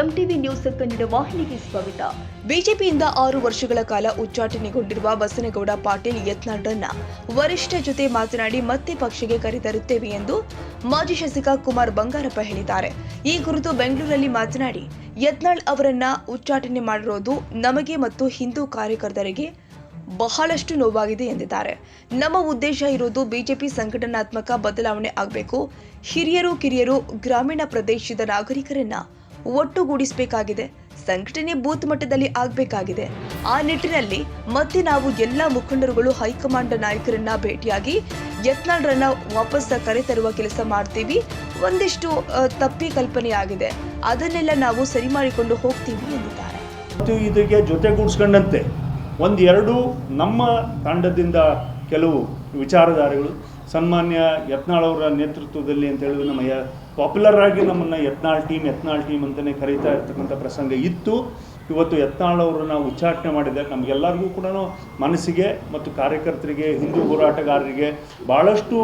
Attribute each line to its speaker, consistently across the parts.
Speaker 1: MTV news Kannada ವಾಹಿನಿಗೆ ಸ್ವಾಗತ. ಬಿಜೆಪಿಯಿಂದ 6 ವರ್ಷಗಳ ಕಾಲ ಉಚ್ಚಾಟನೆಗೊಂಡಿರುವ ಬಸನಗೌಡ ಪಾಟೀಲ್ ಯತ್ನಾಳ್ರನ್ನ ವರಿಷ್ಠ ಜೊತೆ ಮಾತನಾಡಿ ಮತ್ತೆ ಪಕ್ಷಕ್ಕೆ ಕರೆತರುತ್ತೇವೆ ಎಂದು ಮಾಜಿ ಶಾಸಕ ಕುಮಾರ್ ಬಂಗಾರಪ್ಪ ಹೇಳಿದ್ದಾರೆ. ಈ ಕುರಿತು ಬೆಂಗಳೂರಲ್ಲಿ ಮಾತನಾಡಿ, ಯತ್ನಾಳ್ ಅವರನ್ನ ಉಚ್ಚಾಟನೆ ಮಾಡಿರೋದು ನಮಗೆ ಮತ್ತು ಹಿಂದೂ ಕಾರ್ಯಕರ್ತರಿಗೆ ಬಹಳಷ್ಟು ನೋವಾಗಿದೆ ಎಂದಿದ್ದಾರೆ. ನಮ್ಮ ಉದ್ದೇಶ ಇರೋದು ಬಿಜೆಪಿ ಸಂಘಟನಾತ್ಮಕ ಬದಲಾವಣೆ ಆಗಬೇಕು. ಹಿರಿಯರು ಕಿರಿಯರು ಗ್ರಾಮೀಣ ಪ್ರದೇಶದ ನಾಗರಿಕರನ್ನ ಒಟ್ಟುಗೂಡಿಸಬೇಕಾಗಿದೆ. ಸಂಘಟನೆ ಬೂತ್ ಮಟ್ಟದಲ್ಲಿ ಆಗಬೇಕಾಗಿದೆ. ಆ ನಿಟ್ಟಿನಲ್ಲಿ ಮತ್ತೆ ನಾವು ಎಲ್ಲ ಮುಖಂಡರುಗಳು ಹೈಕಮಾಂಡ್ ನಾಯಕರನ್ನ ಭೇಟಿಯಾಗಿ ಯತ್ನಾಳ್ರನ್ನ ವಾಪಸ್ ಕರೆತರುವ ಕೆಲಸ ಮಾಡ್ತೀವಿ. ಒಂದಿಷ್ಟು ತಪ್ಪಿ ಕಲ್ಪನೆಯಾಗಿದೆ, ಅದನ್ನೆಲ್ಲ ನಾವು ಸರಿ ಮಾಡಿಕೊಂಡು ಹೋಗ್ತೀವಿ ಎಂದಿದ್ದಾರೆ.
Speaker 2: ಇದಕ್ಕೆ ಜೊತೆಗೂಡಿಸ್ಕೊಂಡಂತೆ ಒಂದೆರಡು ನಮ್ಮ ತಂಡದಿಂದ ಕೆಲವು ವಿಚಾರಧಾರೆಗಳು ಸನ್ಮಾನ್ಯ ಯತ್ನಾಳ್ ಅವರ ನೇತೃತ್ವದಲ್ಲಿ ಅಂತ ಹೇಳಿದ್ರೆ ನಮ್ಮ ಪಾಪ್ಯುಲರ್ ಆಗಿ ನಮ್ಮನ್ನು ಯತ್ನಾಳ್ ಟೀಮ್ ಅಂತಲೇ ಕರೀತಾ ಇರ್ತಕ್ಕಂಥ ಪ್ರಸಂಗ ಇತ್ತು. ಇವತ್ತು ಯತ್ನಾಳ್ ಅವರನ್ನ ಉಚ್ಚಾಟನೆ ಮಾಡಿದೆ. ನಮಗೆಲ್ಲರಿಗೂ ಕೂಡ ಮನಸ್ಸಿಗೆ ಮತ್ತು ಕಾರ್ಯಕರ್ತರಿಗೆ, ಹಿಂದೂ ಹೋರಾಟಗಾರರಿಗೆ ಭಾಳಷ್ಟು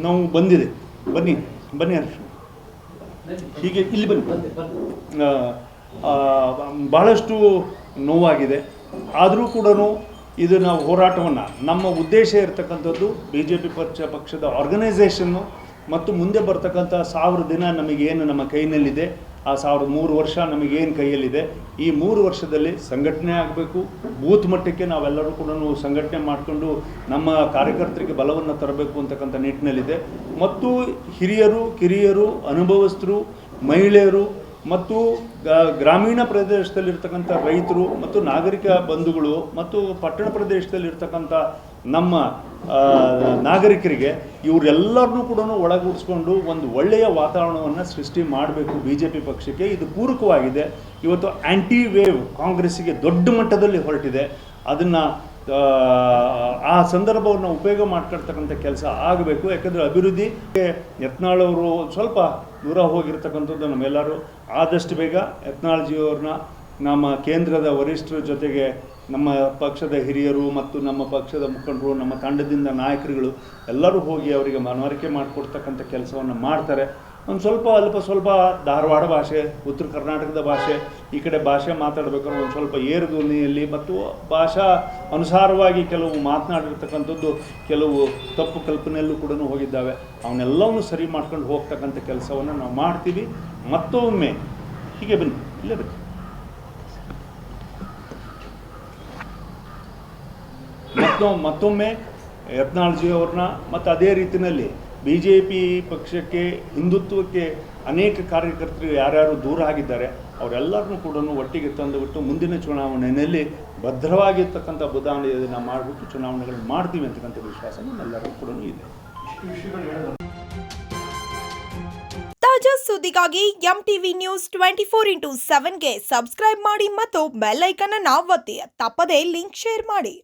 Speaker 2: ನೋವು ಬಂದಿದೆ. ಬನ್ನಿ ಹೀಗೆ ಇಲ್ಲಿ ಬನ್ನಿ. ಭಾಳಷ್ಟು ನೋವಾಗಿದೆ. ಆದರೂ ಕೂಡ ಇದು ನಾವು ಹೋರಾಟವನ್ನು, ನಮ್ಮ ಉದ್ದೇಶ ಇರತಕ್ಕಂಥದ್ದು BJP ಪಕ್ಷದ ಆರ್ಗನೈಸೇಷನ್ನು ಮತ್ತು ಮುಂದೆ ಬರ್ತಕ್ಕಂಥ 1000 ದಿನ ನಮಗೇನು ನಮ್ಮ ಕೈನಲ್ಲಿದೆ, ಆ 3 ವರ್ಷ ನಮಗೇನು ಕೈಯಲ್ಲಿದೆ, ಈ 3 ವರ್ಷದಲ್ಲಿ ಸಂಘಟನೆ ಆಗಬೇಕು. ಬೂತ್ ಮಟ್ಟಕ್ಕೆ ನಾವೆಲ್ಲರೂ ಕೂಡ ಸಂಘಟನೆ ಮಾಡಿಕೊಂಡು ನಮ್ಮ ಕಾರ್ಯಕರ್ತರಿಗೆ ಬಲವನ್ನು ತರಬೇಕು ಅಂತಕ್ಕಂಥ ನಿಟ್ಟಿನಲ್ಲಿದೆ. ಮತ್ತು ಹಿರಿಯರು ಕಿರಿಯರು ಅನುಭವಸ್ಥರು, ಮಹಿಳೆಯರು ಮತ್ತು ಗ್ರಾಮೀಣ ಪ್ರದೇಶದಲ್ಲಿರ್ತಕ್ಕಂಥ ರೈತರು ಮತ್ತು ನಾಗರಿಕ ಬಂಧುಗಳು ಮತ್ತು ಪಟ್ಟಣ ಪ್ರದೇಶದಲ್ಲಿರ್ತಕ್ಕಂಥ ನಮ್ಮ ನಾಗರಿಕರಿಗೆ ಇವರೆಲ್ಲರನ್ನೂ ಕೂಡ ಒಳಗೂಡಿಸ್ಕೊಂಡು ಒಂದು ಒಳ್ಳೆಯ ವಾತಾವರಣವನ್ನು ಸೃಷ್ಟಿ ಮಾಡಬೇಕು BJP ಪಕ್ಷಕ್ಕೆ. ಇದು ಪೂರಕವಾಗಿದೆ. ಇವತ್ತು ಆ್ಯಂಟಿ ವೇವ್ ಕಾಂಗ್ರೆಸ್ಸಿಗೆ ದೊಡ್ಡ ಮಟ್ಟದಲ್ಲಿ ಹೊರಟಿದೆ. ಅದನ್ನು ಆ ಸಂದರ್ಭವನ್ನು ಉಪಯೋಗ ಮಾಡ್ಕೊಳ್ತಕ್ಕಂಥ ಕೆಲಸ ಆಗಬೇಕು. ಯಾಕಂದರೆ ಅಭಿವೃದ್ಧಿ ಯತ್ನಾಳ್ ಅವರು ಸ್ವಲ್ಪ ದೂರ ಹೋಗಿರ್ತಕ್ಕಂಥದ್ದು ನಮ್ಮೆಲ್ಲರೂ ಆದಷ್ಟು ಬೇಗ ಯತ್ನಾಳ್ಜಿಯವ್ರನ್ನ ನಮ್ಮ ಕೇಂದ್ರದ ವರಿಷ್ಠರ ಜೊತೆಗೆ ನಮ್ಮ ಪಕ್ಷದ ಹಿರಿಯರು ಮತ್ತು ನಮ್ಮ ಪಕ್ಷದ ಮುಖಂಡರು, ನಮ್ಮ ತಂಡದಿಂದ ನಾಯಕರುಗಳು ಎಲ್ಲರೂ ಹೋಗಿ ಅವರಿಗೆ ಮನವರಿಕೆ ಮಾಡಿಕೊಡ್ತಕ್ಕಂಥ ಕೆಲಸವನ್ನು ಮಾಡ್ತಾರೆ. ಒಂದು ಸ್ವಲ್ಪ ಧಾರವಾಡ ಭಾಷೆ, ಉತ್ತರ ಕರ್ನಾಟಕದ ಭಾಷೆ, ಈ ಕಡೆ ಭಾಷೆ ಮಾತಾಡಬೇಕಾದ್ರೆ ಒಂದು ಸ್ವಲ್ಪ ಏರು ಧ್ವನಿಯಲ್ಲಿ ಮತ್ತು ಭಾಷಾ ಅನುಸಾರವಾಗಿ ಕೆಲವು ಮಾತನಾಡಿರ್ತಕ್ಕಂಥದ್ದು ಕೆಲವು ತಪ್ಪು ಕಲ್ಪನೆಯಲ್ಲೂ ಕೂಡ ಹೋಗಿದ್ದಾವೆ. ಅವನ್ನೆಲ್ಲವನ್ನು ಸರಿ ಮಾಡ್ಕೊಂಡು ಹೋಗ್ತಕ್ಕಂಥ ಕೆಲಸವನ್ನು ನಾವು ಮಾಡ್ತೀವಿ. ಮತ್ತೊಮ್ಮೆ ಹೀಗೆ ಬನ್ನಿ, ಇಲ್ಲೇ ಬನ್ನಿ. ಮತ್ತೊಮ್ಮೆ ಯತ್ನಾಳ್ಜಿಯವ್ರನ್ನ ಮತ್ತು ಅದೇ ರೀತಿಯಲ್ಲಿ BJP ಪಕ್ಷಕ್ಕೆ, ಹಿಂದುತ್ವಕ್ಕೆ ಅನೇಕ ಕಾರ್ಯಕರ್ತರು ಯಾರ್ಯಾರು ದೂರ ಆಗಿದ್ದಾರೆ ಅವರೆಲ್ಲರನ್ನೂ ಕೂಡ ಒಟ್ಟಿಗೆ ತಂದುಬಿಟ್ಟು ಮುಂದಿನ ಚುನಾವಣೆಯಲ್ಲಿ ಭದ್ರವಾಗಿರ್ತಕ್ಕಂಥ ಬದಲಾವಣೆಯನ್ನು ಮಾಡಿಬಿಟ್ಟು ಚುನಾವಣೆಗಳನ್ನು ಮಾಡ್ತೀವಿ ಅಂತಕ್ಕಂಥ ವಿಶ್ವಾಸ ನಮ್ಮೆಲ್ಲರಿಗೂ ಕೂಡ ಇದೆ.
Speaker 1: ತಾಜಾ ಸುದ್ದಿಗಾಗಿ MTV ನ್ಯೂಸ್ 24/7ಗೆ ಸಬ್ಸ್ಕ್ರೈಬ್ ಮಾಡಿ ಮತ್ತು ಬೆಲ್ ಐಕಾನ್ ಅನ್ನು ಒತ್ತಿ. ತಪ್ಪದೇ ಲಿಂಕ್ ಶೇರ್ ಮಾಡಿ.